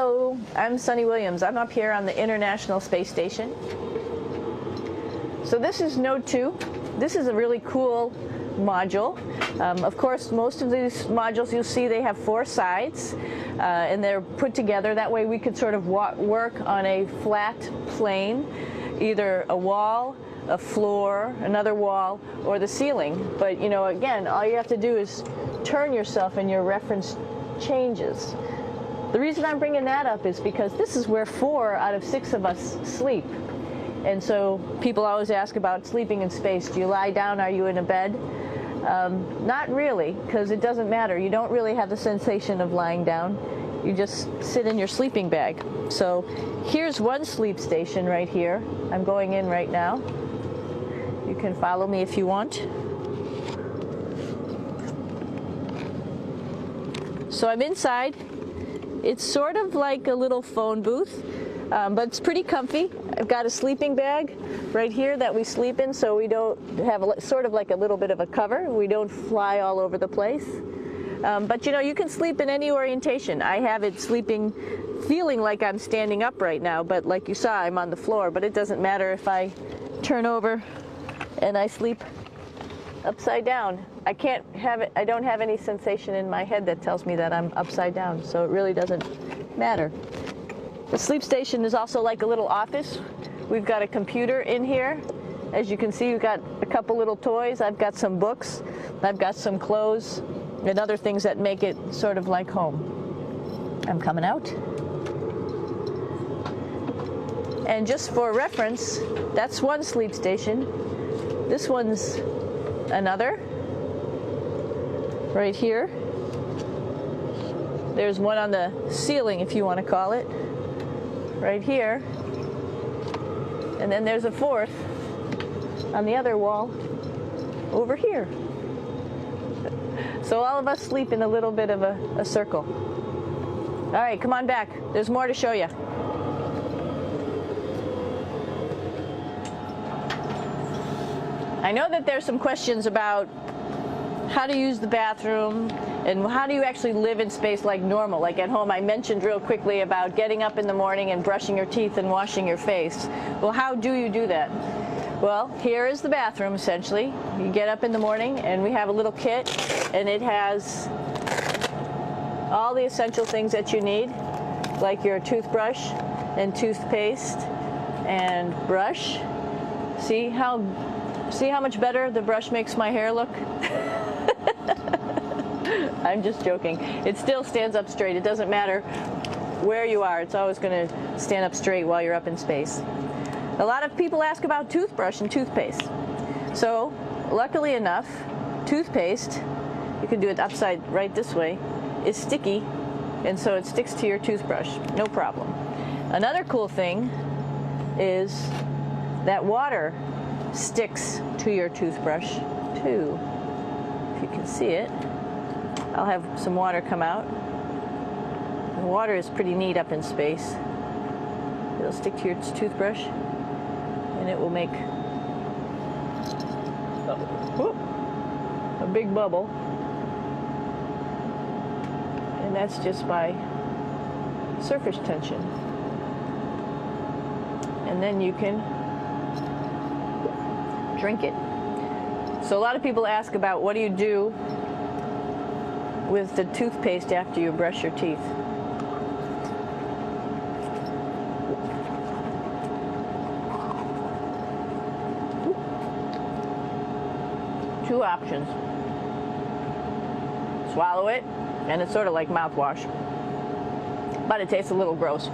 Hello, I'm Sunny Williams. I'm up here on the International Space Station. So this is Node 2. This is a really cool module. Of course, most of these modules you'll see they have 4 sides and they're put together. That way we could sort of work on a flat plane, either a wall, a floor, another wall, or the ceiling. But you know, again, all you have to do is turn yourself and your reference changes. The reason I'm bringing that up is because this is where 4 out of 6 of us sleep. And so people always ask about sleeping in space. Do you lie down? Are you in a bed? Not really, because it doesn't matter. You don't really have the sensation of lying down. You just sit in your sleeping bag. So here's one sleep station right here. I'm going in right now. You can follow me if you want. So I'm inside. It's sort of like a little phone booth, but it's pretty comfy. I've got a sleeping bag right here that we sleep in, so we don't have sort of like a little bit of a cover. We don't fly all over the place. But you know, you can sleep in any orientation. I have it sleeping, feeling like I'm standing up right now, but like you saw, I'm on the floor. But it doesn't matter if I turn over and I sleep upside down. I can't have it, I don't have any sensation in my head that tells me that I'm upside down, so it really doesn't matter. The sleep station is also like a little office. We've got a computer in here. As you can see, we've got a couple little toys. I've got some books. I've got some clothes and other things that make it sort of like home. I'm coming out. And just for reference, that's one sleep station. This one's another. Right here. There's one on the ceiling, if you want to call it. Right here. And then there's a 4th on the other wall over here. So all of us sleep in a little bit of a circle. All right, come on back. There's more to show you. I know that there's some questions about how to use the bathroom and how do you actually live in space like normal, like at home. I mentioned real quickly about getting up in the morning and brushing your teeth and washing your face. Well, how do you do that? Well, here is the bathroom essentially. You get up in the morning and we have a little kit and it has all the essential things that you need, like your toothbrush and toothpaste and brush. See how much better the brush makes my hair look? I'm just joking. It still stands up straight. It doesn't matter where you are. It's always going to stand up straight while you're up in space. A lot of people ask about toothbrush and toothpaste. So, luckily enough, toothpaste, you can do it upside right this way, is sticky, and so it sticks to your toothbrush. No problem. Another cool thing is that water sticks to your toothbrush too. If you can see it, I'll have some water come out. The water is pretty neat up in space. It'll stick to your toothbrush and it will make a big bubble, and that's just by surface tension. And then you can drink it. So a lot of people ask about what do you do with the toothpaste after you brush your teeth. Two options. Swallow it, and it's sort of like mouthwash, but it tastes a little gross.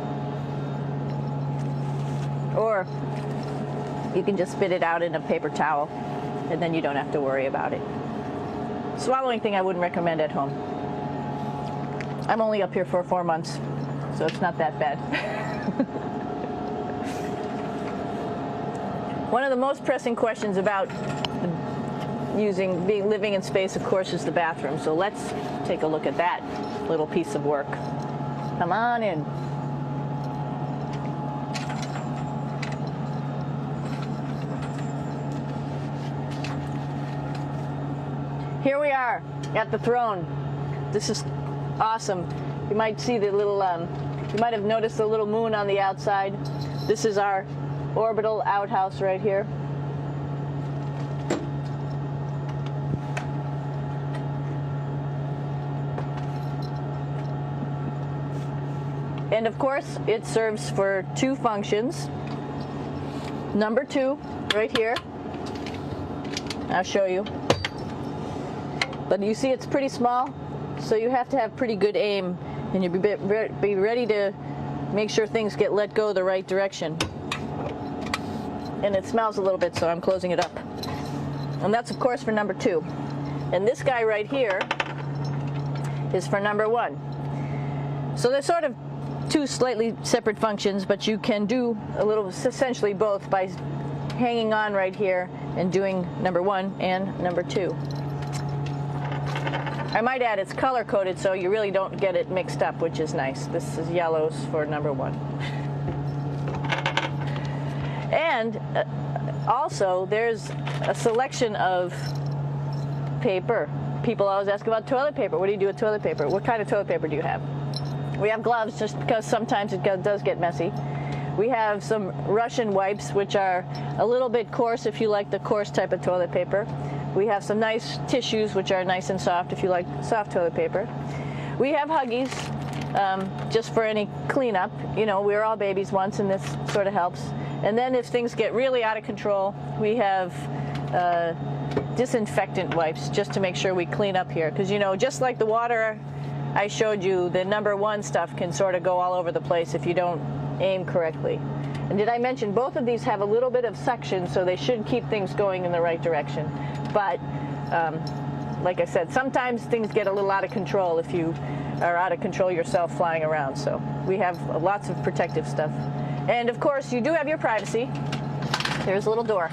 Or you can just spit it out in a paper towel, and then you don't have to worry about it. Swallowing thing I wouldn't recommend at home. I'm only up here for 4 months, so it's not that bad. One of the most pressing questions about living in space, of course, is the bathroom. So let's take a look at that little piece of work. Come on in. Here we are at the throne. This is awesome. You might see the little You might have noticed a little moon on the outside. This is our orbital outhouse right here. And of course, it serves for two functions. Number 2, right here. I'll show you. But you see it's pretty small, so you have to have pretty good aim, and you be ready to make sure things get let go the right direction. And it smells a little bit, so I'm closing it up. And that's of course for number 2. And this guy right here is for number 1. So they're sort of two slightly separate functions, but you can do a little, essentially both, by hanging on right here and doing number 1 and number 2. I might add it's color coded, so you really don't get it mixed up, which is nice. This is yellows for number 1. And also there's a selection of paper. People always ask about toilet paper. What do you do with toilet paper? What kind of toilet paper do you have? We have gloves, just because sometimes it does get messy. We have some Russian wipes, which are a little bit coarse if you like the coarse type of toilet paper. We have some nice tissues, which are nice and soft if you like soft toilet paper. We have Huggies, just for any cleanup. You know, we were all babies once, and this sort of helps. And then if things get really out of control, we have disinfectant wipes, just to make sure we clean up here. Because, you know, just like the water I showed you, the number 1 stuff can sort of go all over the place if you don't aim correctly. And did I mention both of these have a little bit of suction, so they should keep things going in the right direction. But like I said, sometimes things get a little out of control if you are out of control yourself flying around. So we have lots of protective stuff. And of course, you do have your privacy. Here's a little door.